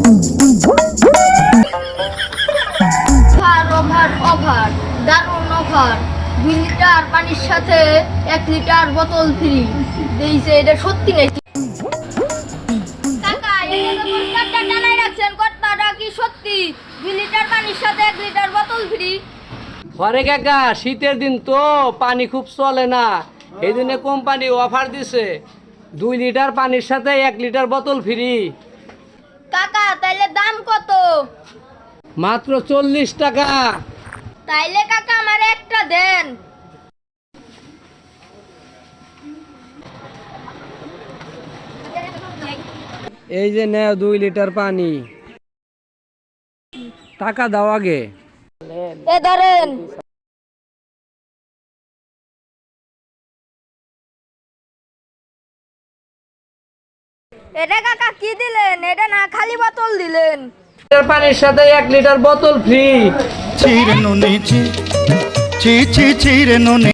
Offer offer offer, দারুণ offer. 2 litre পানির সাথে 1 লিটার বোতল ফ্রি দিয়েছে। এটা সত্যি নাকি কাকা? এটা তো কর্তাটা জানাই রাখছেন, কর্তাটা কি সত্যি? 2 লিটার পানির সাথে 1 লিটার বোতল ফ্রি। ঘরে কাকা, শীতের দিন তো পানি খুব চলে না, এই জন্য কোম্পানি অফার দিছে 2 লিটার পানির সাথে 1 লিটার বোতল ফ্রি। কাকা তাইলে দাম কত? মাত্র 40 টাকা। তাইলে কাকা আমার একটা দেন। এই যে নেও 2 লিটার পানি, টাকা দাও আগে। এ ধরেন। এটা কাকা কি দিলেন? এটা না খালি বোতল দিলেন। লিটার পানির সাথে 1 লিটার বোতল ফ্রি। চিরে নুনি চি চি চি চিরে নুনি।